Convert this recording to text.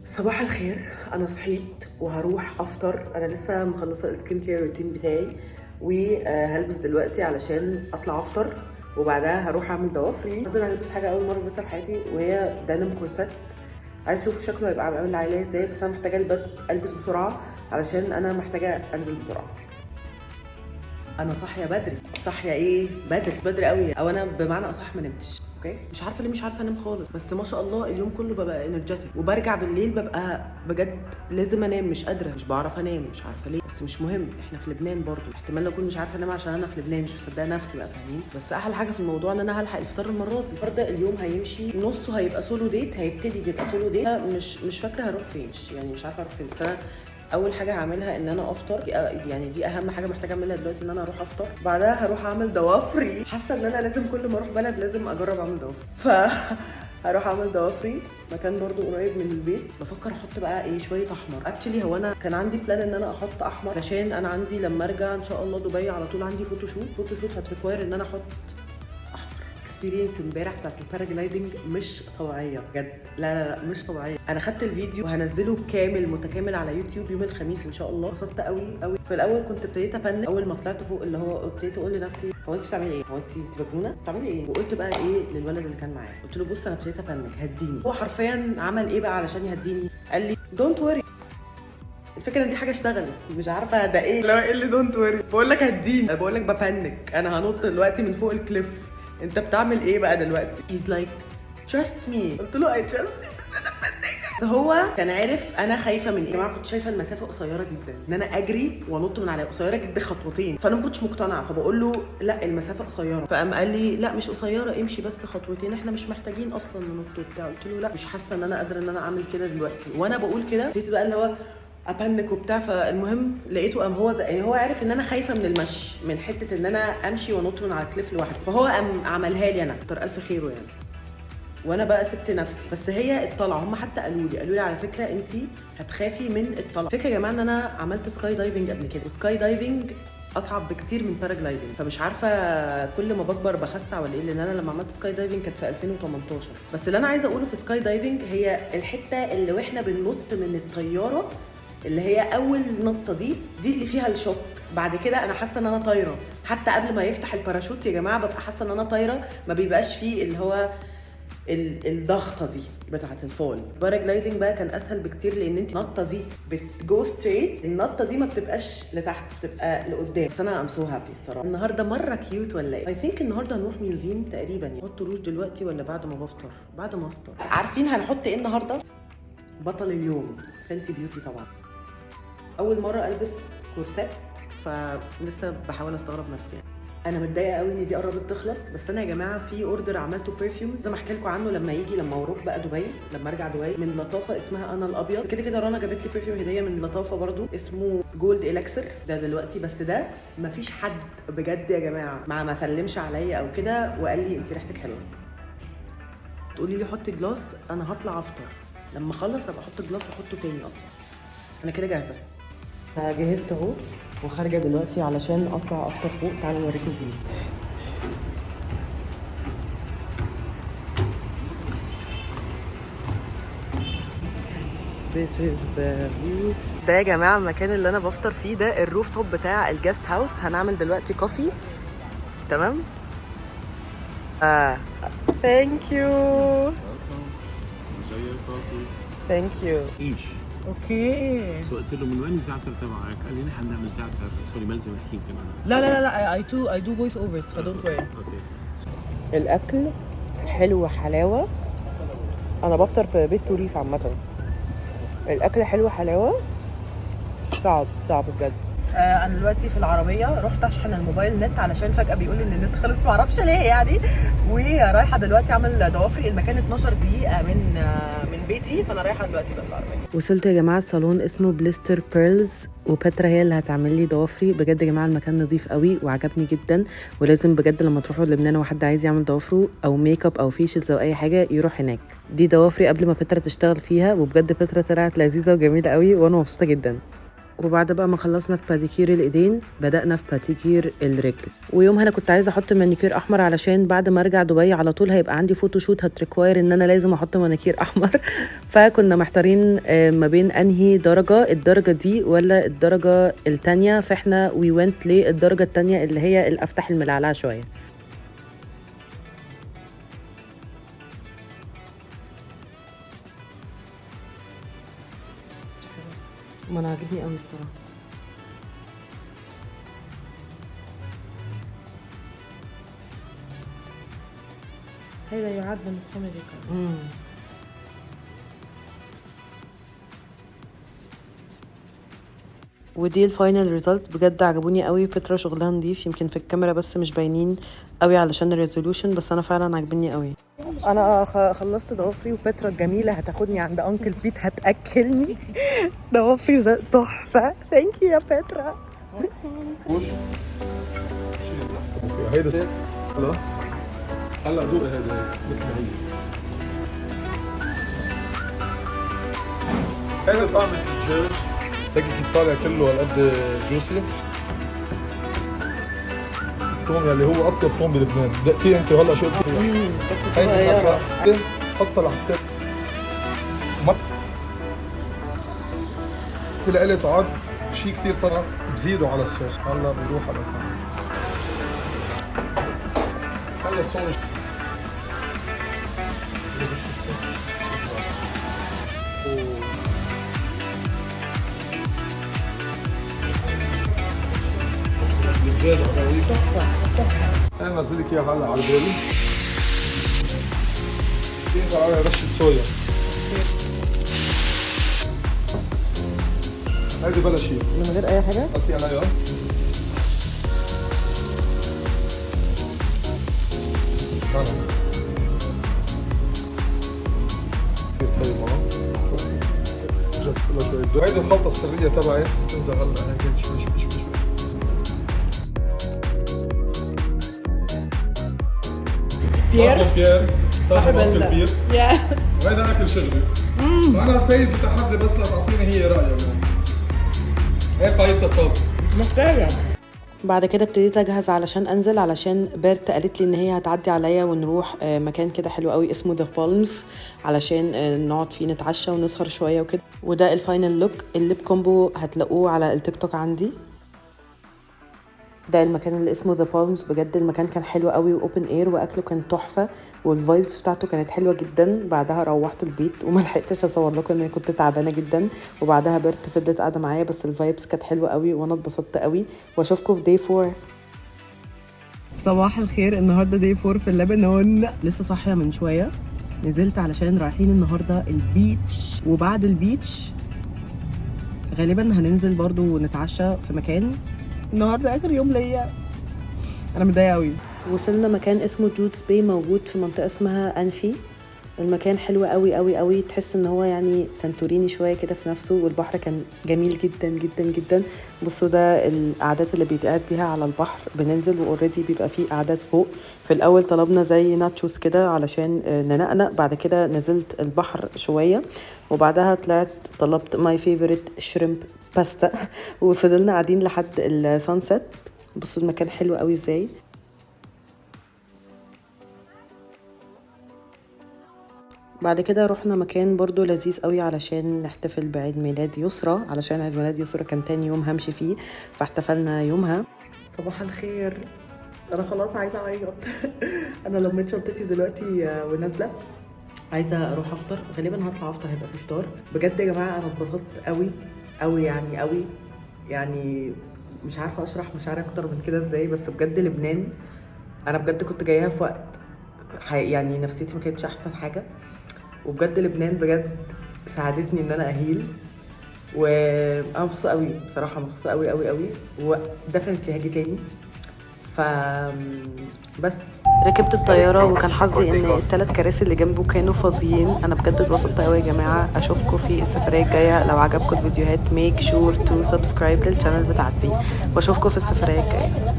صباح الخير. انا صحيت وهروح افطر. انا لسه مخلصه السكين كير روتين بتاعي وهلبس دلوقتي علشان اطلع افطر، وبعدها هروح اعمل ضوافري. انا هلبس حاجه اول مره البسها في حياتي وهي دانم كورسات. عايز اشوف شكله هيبقى عامل عليا ازاي، بس انا محتاجه البس بسرعه علشان انا محتاجه انزل بسرعه. انا صاحيه بدري، صاحيه ايه بدري قوي، او انا بمعنى اصح ما نمتش. اوكي، مش عارفه ليه مش عارفه انام خالص، بس ما شاء الله اليوم كله ببقى انرجيتك، وبرجع بالليل ببقى بجد لازم انام، مش قادره، مش بعرف انام، مش عارفه ليه، بس مش مهم، احنا في لبنان برضو، احتمال اكون مش عارفه انام عشان انا في لبنان مش مصدقه نفسي بقى، فاهمين؟ بس احلى حاجه في الموضوع ان انا هلحق الفطار المره دي. النهارده اليوم هيمشي نصه هيبقى سولو ديت، هيبتدي يبقى سولو ديت. مش فاكره هروح فين، يعني مش عارفه اروح فين، بس انا اول حاجه هعملها ان انا افطر، يعني دي اهم حاجه محتاجه اعملها دلوقتي، ان انا اروح افطر، بعدها هروح اعمل ضوافري. حاسه ان انا لازم كل ما اروح بلد لازم اجرب اعمل ضوافري، هروح اعمل ضوافري مكان برضو قريب من البيت. بفكر احط بقى ايه شويه احمر. اكشلي هو انا كان عندي بلان ان انا احط احمر عشان انا عندي لما ارجع ان شاء الله دبي على طول عندي فوتوشوت هتريكواير ان انا احط اكسبيرينس امبارح بتاعت الباراجلايدنج مش طبيعيه بجد، لا مش طبيعيه. انا خدت الفيديو وهنزله كامل متكامل على يوتيوب يوم الخميس ان شاء الله. انبسطت قوي قوي. في الاول كنت ابتديت ابنك اول ما طلعت فوق، اللي هو ابتديت اقول لنفسي هو انت بتعملي ايه، هو انت مجنونه بتعملي ايه. وقلت بقى ايه للولد اللي كان معايا، قلت له بص انا ابتديت ابنك هديني. هو حرفيا عمل ايه بقى علشان يهديني، قال لي دونت وري. الفكره ان دي حاجه اشتغلت، مش عارفه ده ايه، لا ايه اللي دونت وري، بقول لك هديني، بقول لك ببنك، انا هنط دلوقتي من فوق الكليف، انت بتعمل ايه بقى دلوقتي؟ he's like trust me. قلت له I trust you. هو كان عارف انا خايفه من ايه. يا جماعه كنت شايفه المسافه قصيره جدا، ان انا اجري وانط من عليها قصيره جدا خطوتين، فانا ما كنتش مقتنعه، فبقول له لا المسافه قصيره، فقام قال لي لا مش قصيره، امشي بس خطوتين، احنا مش محتاجين اصلا ننط وبتاع. قلت له لا مش حاسه ان انا قادره ان انا اعمل كده دلوقتي. وانا بقول كده ابتديت بقى اللي هو ابنك وبتاع. فالمهم لقيته قام هو يعني هو عارف ان انا خايفه من المشي، من حته ان انا امشي وانط من على الكليف لوحدي، فهو قام عملها لي انا، كتر الف خيره يعني. وانا بقى سبت نفسي. بس هي الطلعه هم حتى قالوا لي على فكره انت هتخافي من الطلعه. فكره يا جماعه ان انا عملت سكاي دايفنج قبل كده، وسكاي دايفنج اصعب بكتير من باراجلايدنج، فمش عارفه كل ما بكبر بخستع ولا ايه، لان انا لما عملت سكاي دايفنج كانت في 2018. بس اللي انا عايزه اقوله في سكاي دايفنج هي الحته اللي واحنا بننط من الطياره، اللي هي اول نطه دي اللي فيها الشوك. بعد كده انا حاسه ان انا طايره، حتى قبل ما يفتح الباراشوت يا جماعه ببقى حاسه ان انا طايره، ما بيبقاش فيه اللي هو الضغطه دي بتاعه الفول. الباراجلايدنج بقى كان اسهل بكتير، لان انت النطه دي بتجو ستريت، النطه دي ما بتبقاش لتحت، بتبقى لقدام. بس انا ام سو هابي الصراحه. النهارده مره كيوت ولا ايه؟ اي ثينك النهارده هنروح ميوزيوم تقريبا. يعني نحط روج دلوقتي ولا بعد ما بفطر؟ بعد ما افطر. عارفين هنحط ايه النهارده؟ بطل اليوم فانتي بيوتي طبعا. اول مره البس كورسات، فلسه بحاول استغرب نفسي يعني. انا متضايقه قوي ان دي قربت تخلص، بس انا يا جماعه في اوردر عملته برفيومز زي ما احكي لكم عنه لما اروح بقى دبي، لما ارجع دبي، من لطافه اسمها انا الابيض. كده كده رنا جابت لي برفيوم هديه من لطافه برضو اسمه جولد اليكسر ده دلوقتي، بس ده مفيش حد بجد يا جماعه ما سلمش عليا او كده وقال لي انت ريحتك حلوه. تقولي لي حطي جلاس، انا هطلع افطر، لما اخلص ابقى احط جلاس واحطه تاني. اصلا انا كده جاهزه، جهزت اهو وخارجه دلوقتي علشان اطلع افطر فوق. تعالوا اوريكم الفيو. This is the view. ده يا جماعه المكان اللي انا بفطر فيه، ده الروف توب بتاع الجاست هاوس. هنعمل دلوقتي كوفي، تمام؟ ثانك يو. ثانك يو. ايش اوكي. سألت له من وين الزعتر تبعك؟ قال لي نحن بنعمل زعتر سوري ملزم احكي كمان. لا I do voice overs فدونت وري. اوكي. الاكل حلو حلاوه. انا بفطر في بيت توريف عامه. الاكل حلو حلاوه، صعب بجد. انا دلوقتي في العربيه، رحت اشحن الموبايل نت علشان فجاه بيقول لي ان النت خلص، معرفش ليه يعني، ورايحه دلوقتي اعمل ضوافري. المكان 12 دقيقه من بيتي، فانا رايحه دلوقتي بالعربيه. وصلت يا جماعه الصالون اسمه بليستر بيرلز، وبترا هي اللي هتعمل لي ضوافري. بجد يا جماعه المكان نظيف قوي وعجبني جدا، ولازم بجد لما تروحوا لبنان وحد عايز يعمل ضوافره او ميك اب او فيشلز او اي حاجه يروح هناك. دي ضوافري قبل ما بترا تشتغل فيها، وبجد بترا طلعت لذيذه وجميله قوي وانا مبسوطه جدا. وبعد بقى ما خلصنا في باديكير الايدين بدأنا في باديكير الرجل. ويومها انا كنت عايزه احط مانيكير احمر علشان بعد ما ارجع دبي على طول هيبقى عندي فوتوشوت هتريكواير ان انا لازم احط مانيكير احمر. فكنا محتارين ما بين انهي درجه، الدرجه دي ولا الدرجه التانية، فاحنا وي ونت للدرجه التانية اللي هي الافتح الملعلعه شويه. ما انا عاجبني قوي الصراحه. هذا يعد من السمري كمان. ودي الفاينل ريزلت، بجد عجبوني قوي. بترا شغلها نضيف، يمكن في الكاميرا بس مش باينين قوي علشان الريزولوشن، بس انا فعلا عجبني قوي. انا خلصت ضوافري وبترا الجميله هتاخدني عند انكل بيت هتاكلني. ضوافري تحفه. ثانك يو يا بترا. هيدا هلا دوقي هيدا مثل ما هي. هيدا طعم الدجاج، هيك كيف طالع كله هالقد جوسي. الثوم يلي هو اطيب ثوم بلبنان، دقتيه انت هلا شو قلت لي؟ بس صغيره. حطها لحتى لإلي طعاد شيء كثير طرى، بزيدوا على الصوص. هلا بروح على الفرن. هلا الصوص الدجاج على زاويته. انا نزل لك اياها هلا على البالي. تنزل عليها رشه صويا. هيدي بلا شيء من غير اي حاجه. حطي عليها كثير طيب شوي. هيدي الخلطة السرية تبعي تنزل هلا هيك شوي شوي شوي شوي. بيير صاحب انكل بير. وهيدا اكل شغلي. وانا فايت بتحدي بس لتعطيني هي رأيها. هيك هاي التصاوير. محتاجة. بعد كده ابتديت اجهز علشان انزل، علشان بيرت قالت لي ان هي هتعدي عليا ونروح مكان كده حلو قوي اسمه ذا بالمز علشان نقعد فيه نتعشى ونسهر شويه وكده. وده الفاينل لوك. الليب كومبو هتلاقوه على التيك توك عندي. ده المكان اللي اسمه ذا بالمز. بجد المكان كان حلو قوي واوبن اير واكله كان تحفه والفايبس بتاعته كانت حلوه جدا. بعدها روحت البيت وما لحقتش اصور لكم ان كنت تعبانه جدا، وبعدها بيرت فضلت قاعده معايا، بس الفايبس كانت حلوه قوي وانا اتبسطت قوي. واشوفكم في داي 4. صباح الخير. النهارده داي 4 في اللبنان. لسه صاحيه من شويه، نزلت علشان رايحين النهارده البيتش، وبعد البيتش غالبا هننزل برضو نتعشى في مكان. النهارده اخر يوم ليا، انا متضايقه قوي. وصلنا مكان اسمه جودز باي، موجود في منطقه اسمها انفي. المكان حلو قوي قوي قوي، تحس ان هو يعني سانتوريني شويه كده في نفسه، والبحر كان جميل جدا جدا جدا. بصوا ده القعدات اللي بيتقعد بيها على البحر. بننزل واوريدي بيبقى فيه قعدات فوق. في الاول طلبنا زي ناتشوز كده علشان ننقنق، بعد كده نزلت البحر شويه، وبعدها طلعت طلبت ماي فيفورت شريمب باستا. وفضلنا قاعدين لحد السانسيت. بصوا المكان حلو قوي ازاي. بعد كده رحنا مكان برضو لذيذ قوي علشان نحتفل بعيد ميلاد يسرى، علشان عيد ميلاد يسرى كان تاني يوم همشي فيه، فاحتفلنا يومها. صباح الخير. انا خلاص عايزه اعيط. انا لميت شنطتي دلوقتي ونازله عايزه اروح افطر. غالبا هطلع افطر، هيبقى في فطار. بجد يا جماعه انا اتبسطت قوي قوي، يعني قوي، يعني مش عارفه اشرح مشاعري اكتر من كده ازاي. بس بجد لبنان انا بجد كنت جايها في وقت يعني نفسيتي ما كانتش احسن حاجه، وبجد لبنان بجد ساعدتني ان انا اهيل. وانا مبسوطه قوي بصراحه، مبسوطه قوي قوي قوي، ودفنتلي هاجي تاني. ف بس ركبت الطياره وكان حظي ان الثلاث كراسي اللي جنبه كانوا فاضيين. انا بجد اتبسطت قوي يا جماعه. اشوفكم في السفريه الجايه. لو عجبكم الفيديوهات ميك شور تو سبسكرايب للشانل بتاعتي، واشوفكم في السفريه الجايه.